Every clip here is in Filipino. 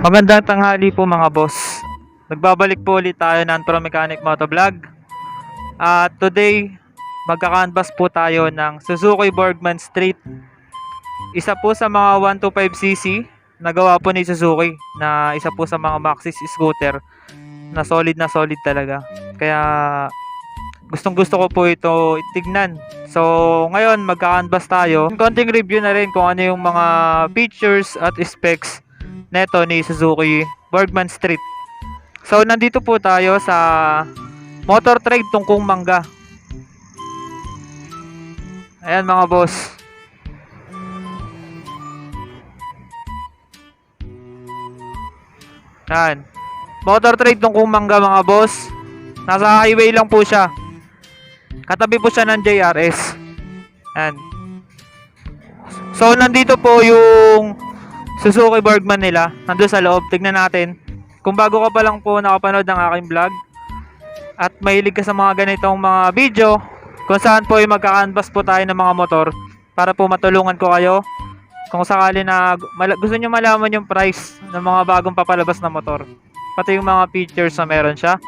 Magandang tanghali po mga boss. Nagbabalik po ulit tayo ng Pro Mechanic Motovlog. At today, magka-canvas po tayo ng Suzuki Borgman Street. Isa po sa mga 125cc na gawa po ni Suzuki na isa po sa mga Maxis scooter na solid talaga. Kaya gustong gusto ko po ito itignan. So ngayon magka-canvas tayo. Konting review na rin kung ano yung mga features at specs neto ni Suzuki Borgman Street. So nandito po tayo sa Motor Trade Tungkong Mangga. Ayan mga boss. Ayan. Motor Trade Tungkong Mangga mga boss. Nasa highway lang po siya. Katabi po siya ng JRS. Ayan. So nandito po yung Suzuki Borgman nila. Nandun sa loob. Tignan natin. Kung bago ka pa lang po nakapanood ng aking vlog at mahilig ka sa mga ganitong mga video kung saan po yung magka-canvas po tayo ng mga motor para po matulungan ko kayo kung sakali na gusto nyo malaman yung price ng mga bagong papalabas na motor pati yung mga features na meron siya.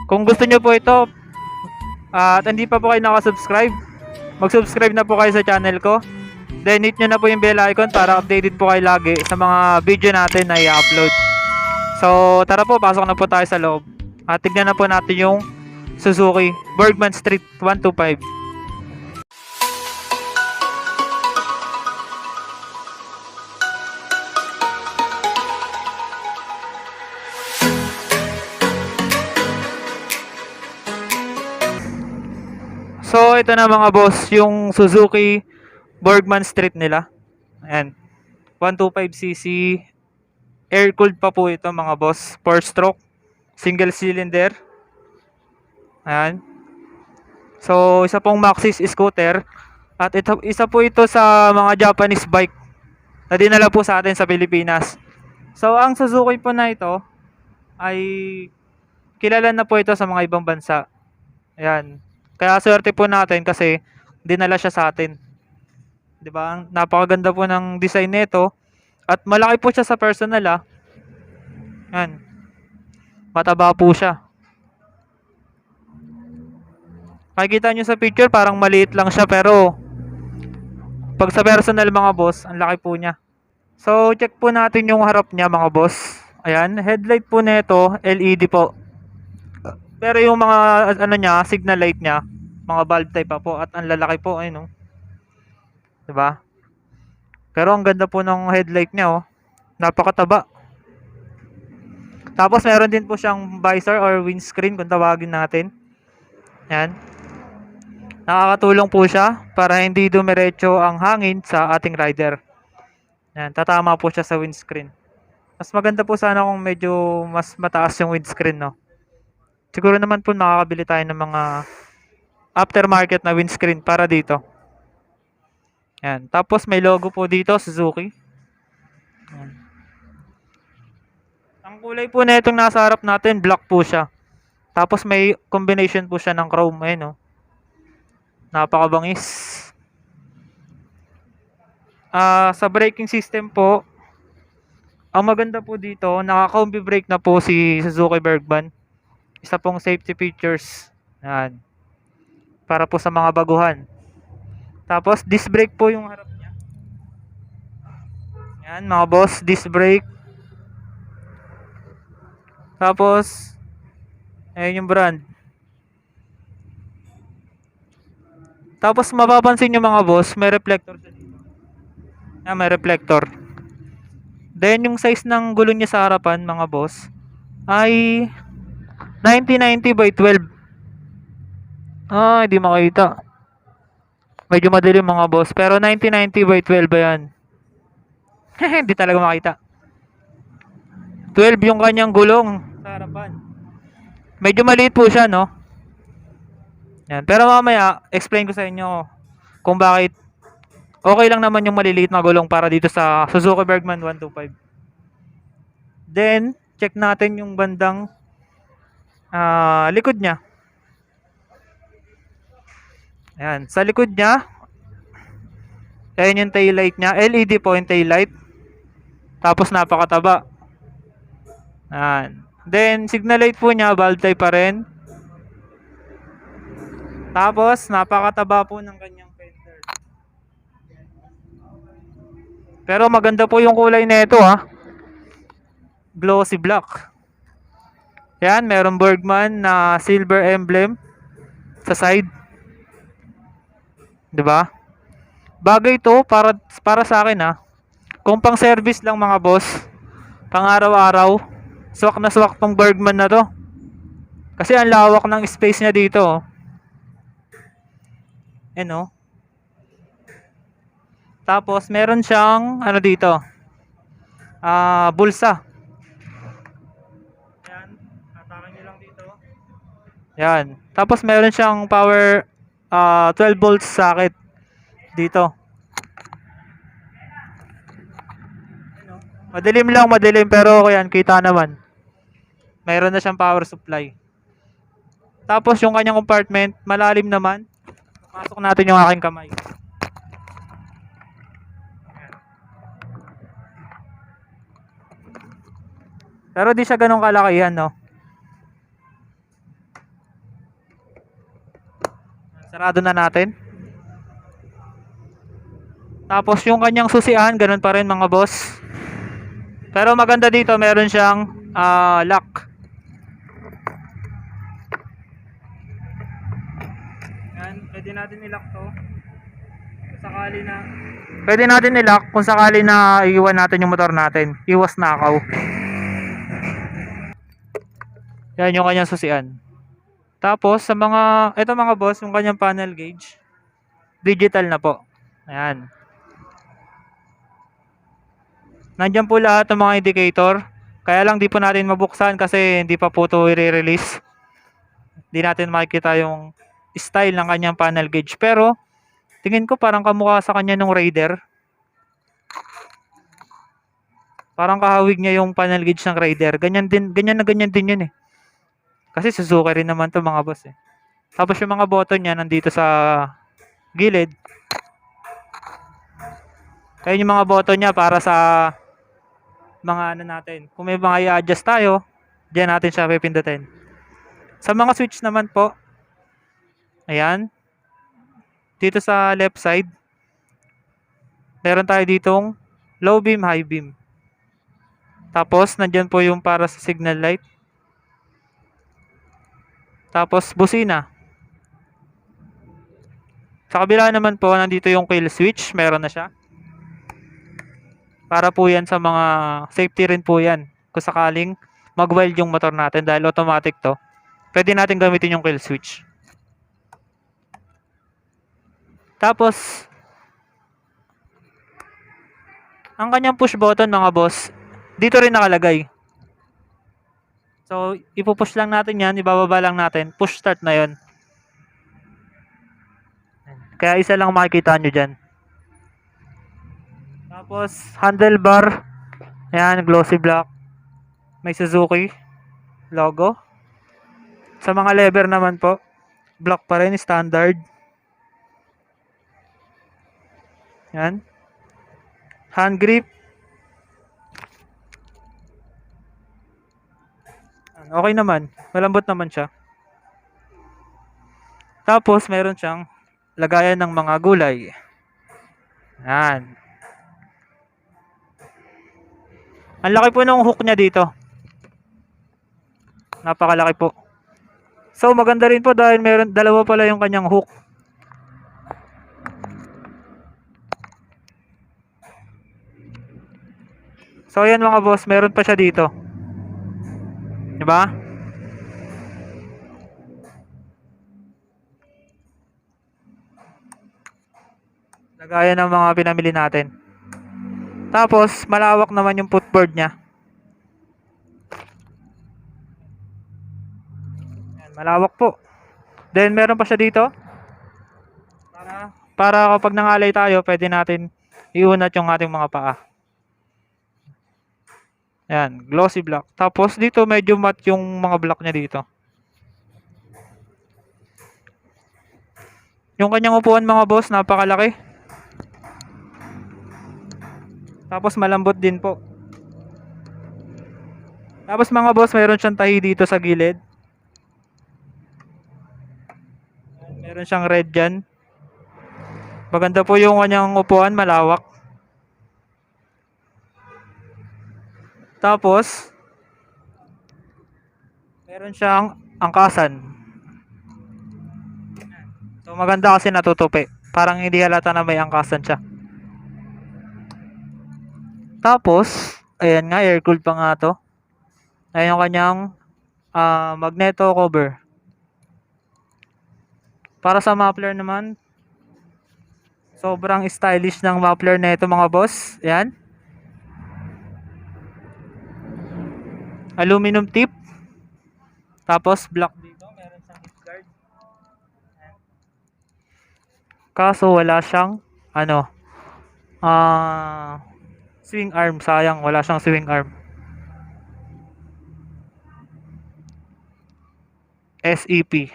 Kung gusto nyo po ito at hindi pa po kayo nakasubscribe, mag-subscribe na po kayo sa channel ko, then hit nyo na po yung bell icon para updated po kayo lagi sa mga video natin na i-upload. So tara po, pasok na po tayo sa loob at tignan na po natin yung Suzuki Borgman Street 125. So ito na mga boss, yung Suzuki Borgman Street nila. Ayan, 125cc, air-cooled pa po ito mga boss, 4-stroke, single cylinder. Ayan. So isa pong Maxis scooter at isa po ito sa mga Japanese bike na dinala po sa atin sa Pilipinas. So ang Suzuki po na ito ay kilala na po ito sa mga ibang bansa. Ayan. Kaya swerte po natin kasi dinala siya sa atin. 'Di ba? Napakaganda po ng design nito at malaki po siya sa personal ah. Ayan. Mataba po siya. Makikita nyo sa picture parang maliit lang siya pero pag sa personal mga boss, ang laki po niya. So check po natin yung harap niya mga boss. Ayan, headlight po nito LED po. Pero yung mga ano niya, signal light niya, mga bulb type pa po at ang lalaki po, ayun oh. 'Di ba? Pero ang ganda po ng headlight niya oh. Napakataba. Tapos meron din po siyang visor or windscreen kung tawagin natin. Ayan. Nakakatulong po siya para hindi dumiretso ang hangin sa ating rider. Ayan, tatama po siya sa windscreen. Mas maganda po sana kung medyo mas mataas yung windscreen, no? Siguro naman po makakabili tayo ng mga aftermarket na windscreen para dito. Ayan. Tapos may logo po dito, Suzuki. Ayan. Ang kulay po na itong nasa harap natin, black po siya. Tapos may combination po siya ng chrome. Ayan, no? Napakabangis. Sa braking system po, ang maganda po dito, naka-combi brake na po si Suzuki Bergman. Isa pong safety features. Ayan. Para po sa mga baguhan. Tapos disc brake po yung harap niya. Ayan mga boss, disc brake. Tapos ayan yung brand. Tapos mapapansin nyo mga boss, may reflector siya dito. Ayan, may reflector. Then yung size ng gulong niya sa harapan mga boss ay 9090 by 12. Hindi makita. Medyo madilim mga boss. Pero 9090 by 12 ba yan? Hindi talaga makita. 12 yung kanyang gulong sa harapan. Medyo maliit po siya, no? Yan. Pero mamaya, explain ko sa inyo kung bakit okay lang naman yung maliliit na gulong para dito sa Suzuki Bergman 125. Then, check natin yung bandang likod niya. Ayan, sa likod niya, ayan yung taillight niya. LED po yung taillight. Tapos napakataba. Yan. Then, signal light po niya, valve type pa rin. Tapos, napakataba po ng kanyang fender. Pero maganda po yung kulay nito ha. Glossy black. Yan, meron Bergman na silver emblem sa side. 'Di ba? Bagay to para sa akin ha. Kung pang service lang mga boss, pang araw-araw, swak na swak tong Bergman na to. Kasi ang lawak ng space niya dito. Oh. Oh. Tapos meron siyang ano dito? Bulsa. Yan, atakan niyo lang dito. Yan. Tapos meron siyang power 12 volts socket dito. Madilim lang, madilim pero yan kita naman. Meron na siyang power supply. Tapos yung kanyang compartment, malalim naman. Pasok natin yung aking kamay. Pero di siya ganun kalakihan, no? Sarado na natin. Tapos yung kanyang susian, ganun pa rin mga boss. Pero maganda dito, meron siyang lock. Yan, pwede natin i-lock to. Kung sakali na pwede natin i-lock kung sakali na iiwan natin yung motor natin. Iwas nakaw. Yan yung kanyang susian. Tapos sa ito mga boss, yung kanyang panel gauge, digital na po. Ayan. Nandiyan po lahat ng mga indicator. Kaya lang di po natin mabuksan kasi hindi pa po ito i-release. Hindi natin makikita yung style ng kanyang panel gauge. Pero tingin ko parang kamukha sa kanya nung Raider. Parang kahawig niya yung panel gauge ng Raider. Ganyan din yun eh. Kasi Suzuki rin naman to mga boss eh. Tapos yung mga button niya nandito sa gilid. Kaya yung mga button niya para sa mga ano natin. Kung may mga i-adjust tayo, diyan natin siya pipindutin. Sa mga switch naman po, ayan. Dito sa left side, meron tayo ditong low beam, high beam. Tapos, nandyan po yung para sa signal light. Tapos, busina. Sa kabila naman po, nandito yung kill switch. Meron na siya. Para po yan sa mga safety rin po yan. Kung sakaling mag-wild yung motor natin dahil automatic to, pwede natin gamitin yung kill switch. Tapos, ang kanyang push button mga boss, dito rin nakalagay. So, ipupush lang natin yan, ibababa lang natin. Push start na yon. Kaya isa lang makikita nyo dyan. Tapos, handlebar. Ayan, glossy black. May Suzuki logo. Sa mga lever naman po, black pa rin, standard. Ayan. Hand grip. Okay naman. Malambot naman siya. Tapos, meron siyang lagayan ng mga gulay. Ayan. Ang laki po ng hook niya dito. Napakalaki po. So, maganda rin po dahil dalawa pala yung kanyang hook. So, ayan mga boss, meron pa siya dito. Diba? Lagayan ng mga pinamili natin. Tapos, malawak naman yung footboard niya. Ayan, malawak po. Then, meron pa siya dito. Para kapag nangalay tayo, pwede natin iunat yung ating mga paa. Ayan, glossy black. Tapos, dito medyo matte yung mga block niya dito. Yung kanyang upuan mga boss, napakalaki. Tapos malambot din po. Tapos mga boss, meron siyang tahi dito sa gilid. Meron siyang red dyan. Maganda po yung kanyang upuan, malawak. Tapos, meron siyang angkasan. So maganda kasi natutupi. Parang hindi halata na may angkasan siya. Tapos, ayan nga, air-cooled pa nga to. Ayan yung kanyang magneto cover. Para sa muffler naman, sobrang stylish ng muffler na ito mga boss. Ayan. Aluminum tip. Tapos black dito, meron siyang heat guard. Kaso wala siyang swing arm. Sayang, wala siyang swing arm. SEP.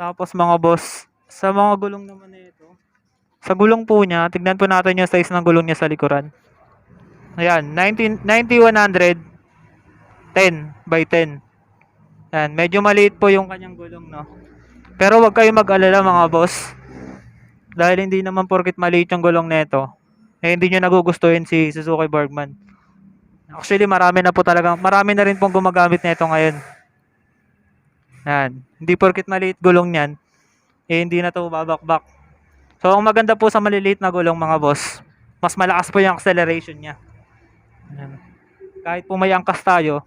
Tapos mga boss, sa mga gulong naman na ito, sa gulong po niya, tignan po natin yung size ng gulong niya sa likuran. Ayan, 90-100 10 by 10. Ayan, medyo maliit po yung kanyang gulong, no? Pero wag kayong mag-alala mga boss. Dahil hindi naman porket maliit yung gulong nito, hindi nyo nagugustuhin si Suzuki Bergman. Actually, marami na rin pong gumagamit nito ngayon. Ayan, hindi porket maliit gulong niyan, hindi na to babakbak. So, ang maganda po sa maliliit na gulong mga boss, mas malakas po yung acceleration niya. Ayan. Kahit po may angkas tayo,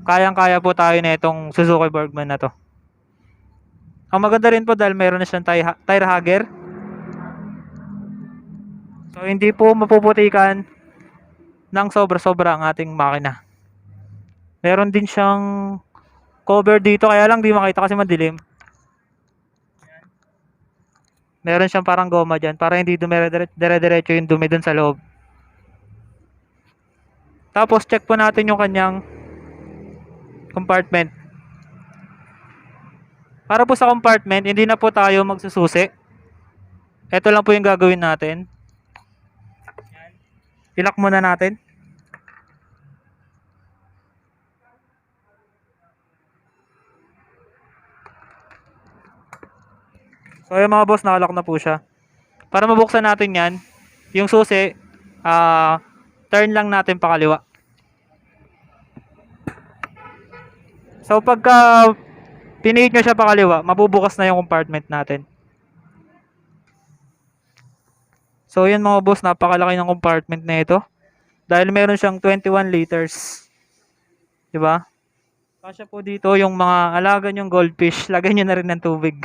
kayang-kaya po tayo na itong Suzuki Bergman na to. Ang maganda rin po dahil meron na siyang tire hugger. So, hindi po mapuputikan ng sobra-sobra ang ating makina. Meron din siyang cover dito, kaya lang di makita kasi madilim. Meron siyang parang goma dyan para hindi dire-diretso yung dumi dun sa loob. Tapos, check po natin yung kanyang compartment. Para po sa compartment, hindi na po tayo magsususi. Ito lang po yung gagawin natin. I-lock muna natin. So yung mga boss, nakalock na po siya. Para mabuksan natin yan, yung susi, turn lang natin pakaliwa. So pagka pinihit nyo siya pakaliwa, mabubukas na yung compartment natin. So yan mga boss, napakalaki ng compartment na ito. Dahil meron siyang 21 liters. Diba? Kasya po dito yung mga alaga nyong goldfish, lagay nyo na rin ng tubig.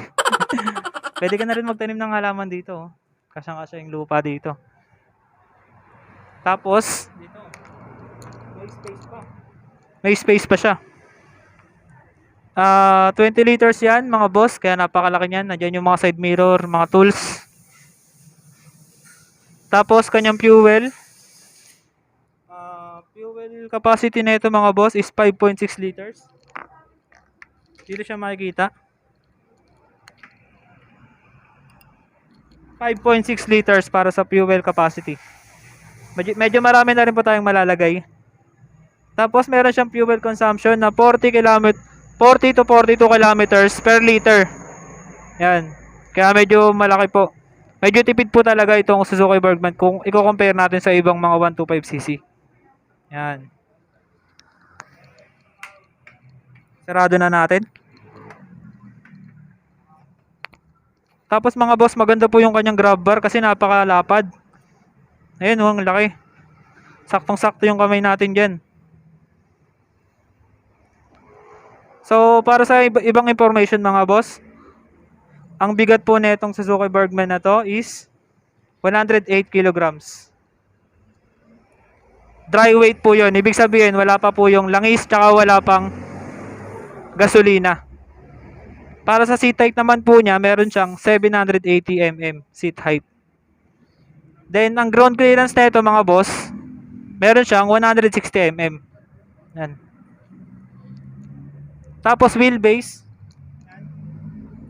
Pwede ka na rin magtanim ng halaman dito. Kasyang-kasya yung lupa dito. Tapos, dito, may space pa. May space pa siya. 20 liters yan mga boss, kaya napakalaki niyan. Nandiyan yung mga side mirror, mga tools. Tapos kanyang fuel. Fuel capacity na ito mga boss is 5.6 liters. Dito siya makikita. 5.6 liters para sa fuel capacity. Medyo marami na rin po tayong malalagay. Tapos meron siyang fuel consumption na 40 to 42 kilometers per liter. Yan. Kaya medyo malaki po. Medyo tipid po talaga itong Suzuki Bergman kung i-compare natin sa ibang mga 125cc. Yan. Sarado na natin. Tapos mga boss, maganda po yung kanyang grab bar kasi napakalapad. Ayun, ang laki. Saktong-sakto yung kamay natin dyan. So, para sa ibang information mga boss, ang bigat po netong Suzuki Bergman na to is 108 kilograms. Dry weight po yun. Ibig sabihin, wala pa po yung langis tsaka wala pang gasolina. Para sa seat height naman po niya, meron siyang 780 mm seat height. Then, ang ground clearance nito mga boss, meron siyang 160 mm. Yan. Tapos wheelbase.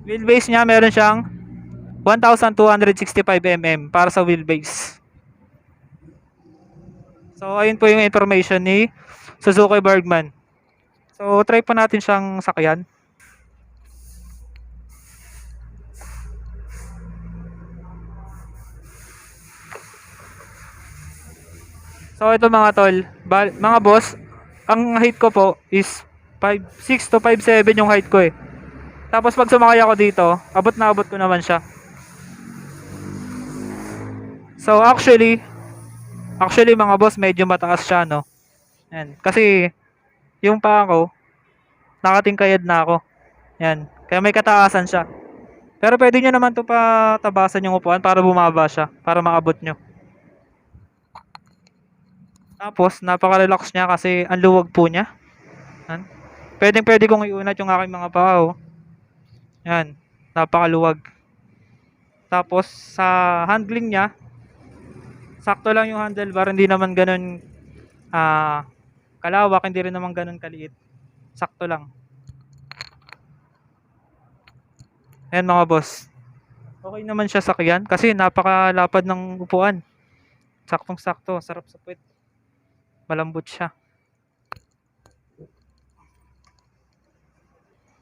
Wheelbase niya meron siyang 1,265 mm para sa wheelbase. So, ayun po yung information ni Suzuki Bergman. So, try po natin siyang sakyan. So, ito mga tol, mga boss, ang height ko po is 5'6 to 5'7 yung height ko eh. Tapos pag sumakay ako dito, abot na abot ko naman siya. So, actually mga boss, medyo mataas siya, no? Yan. Kasi, yung paa ko, nakatingkayad na ako. Yan. Kaya may kataasan siya. Pero pwede nyo naman to patabasan yung upuan para bumaba siya. Para maabot nyo. Tapos, napaka-relax niya kasi ang luwag po niya. Yan. Pwede kong iunat yung aking mga paa, oh. Yan. Napakaluwag. Tapos, sa handling niya, sakto lang yung handlebar. Hindi naman ganun kalawak. Hindi rin naman ganun kaliit. Sakto lang. Ayan mga boss. Okay naman siya sakyan kasi napakalapad ng upuan. Saktong-sakto. Sarap sa puwet. Malambot siya.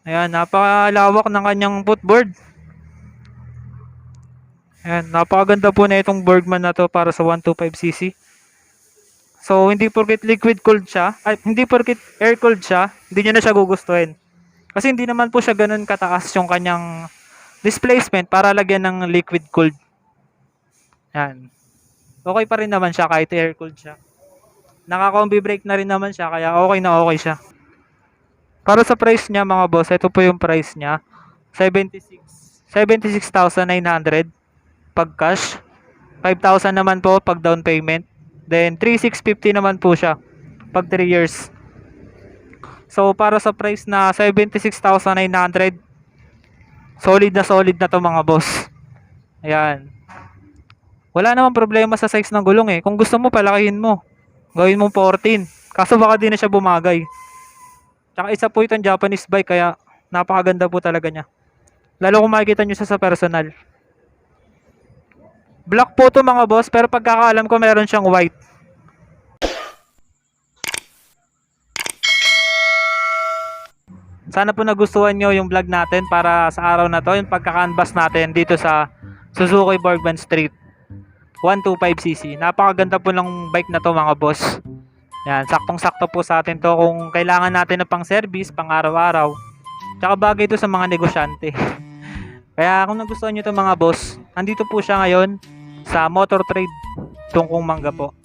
Ayan, napakalawak ng kanyang footboard. Ayan, napakaganda po na itong Bergman na to para sa 125cc. So, hindi porket liquid cooled siya, hindi porket air cooled siya, hindi nyo na siya gugustuhin. Kasi hindi naman po siya ganun kataas yung kanyang displacement para lagyan ng liquid cooled. Ayan. Okay pa rin naman siya kahit air cooled siya. Naka-combi brake na rin naman siya kaya okay na okay siya. Para sa price niya mga boss, ito po yung price niya. 76,900 pag cash. 5,000 naman po pag down payment. Then 3,650 naman po siya pag 3 years. So para sa price na 76,900, solid na to mga boss. Ayan. Wala namang problema sa size ng gulong eh. Kung gusto mo palakihin mo. Gawin mo 14. Kaso baka di na siya bumagay. Tsaka isa po itong Japanese bike kaya napakaganda po talaga niya. Lalo kung makikita nyo siya sa personal. Black po to mga boss pero pagkakaalam ko meron siyang white. Sana po nagustuhan nyo yung vlog natin para sa araw na to. Yung pagka-canvas natin dito sa Suzuki Bergman Street 125cc. Napakaganda po ng bike na to mga boss. Yan, saktong-sakto po sa atin to kung kailangan natin ng pang service, pang araw-araw. Tsaka bagay ito sa mga negosyante. Kaya kung nagustuhan nyo ito mga boss, andito po siya ngayon sa Motor Trade Tungkong Mangga po.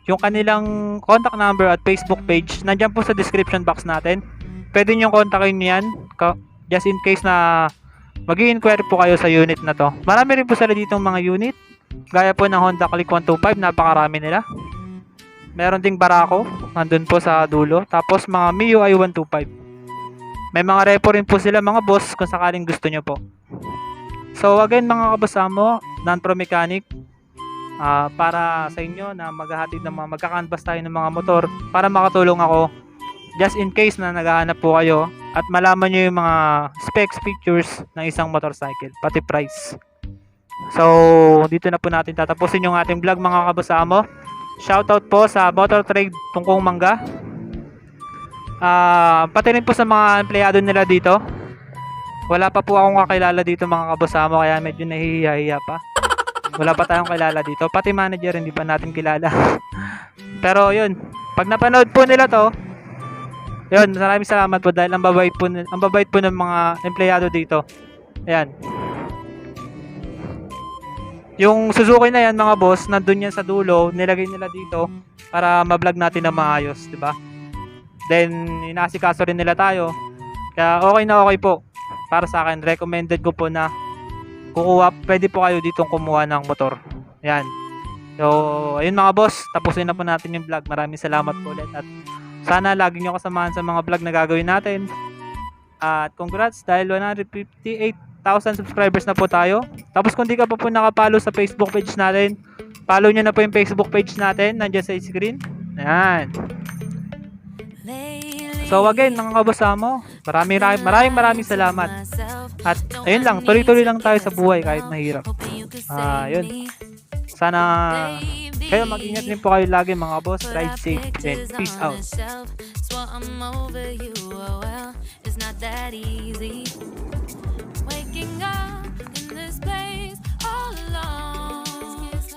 Yung kanilang contact number at Facebook page, nandyan po sa description box natin. Pwede nyo kontakin yan just in case na mag-i-inquire po kayo sa unit na to. Marami rin po sila ditong mga unit. Gaya po ng Honda Click 125, napakarami nila. Meron ding Barako, nandun po sa dulo. Tapos mga MIUI 125. May mga repo rin po sila mga boss kung sakaling gusto nyo po. So again mga kabasamo, non-pro mechanic, para sa inyo na maghahatid ng mga magka-canvas tayo ng mga motor para makatulong ako just in case na naghahanap po kayo at malaman nyo yung mga specs, features ng isang motorcycle, pati price. So dito na po natin tatapusin yung ating vlog mga kabasamo. Shoutout po sa Motor Trade Tungkong Mangga. Pati rin po sa mga empleyado nila dito. Wala pa po akong kakilala dito mga kabasamo kaya medyo nahihiya pa. Wala pa tayong kilala dito. Pati manager hindi pa natin kilala. Pero yun, pag napanood po nila to, yun, maraming salamat po dahil ang babait po ng mga empleyado dito. Ayan. Yung Suzuki na yan mga boss, nandun yan sa dulo, nilagay nila dito para ma-vlog natin na maayos, di ba? Then, inaasikaso rin nila tayo. Kaya okay na okay po. Para sa akin, recommended ko po na pwede po kayo ditong kumuha ng motor. Yan. So, ayun mga boss, tapusin na po natin yung vlog. Maraming salamat po ulit at sana lagi nyo kasamahan sa mga vlog na gagawin natin. At congrats dahil 158,000 subscribers na po tayo. Tapos kung di ka pa po nakapalo sa Facebook page natin, follow nyo na po yung Facebook page natin, nandiyan sa screen. Ayan. So again, mga kabasamo, maraming salamat. At ayun lang, tuloy-tuloy lang tayo sa buhay kahit mahirap. Yun. Sana Kaya mag-ingat din po kayo lagi mga boss. Ride safe and peace out. Waking up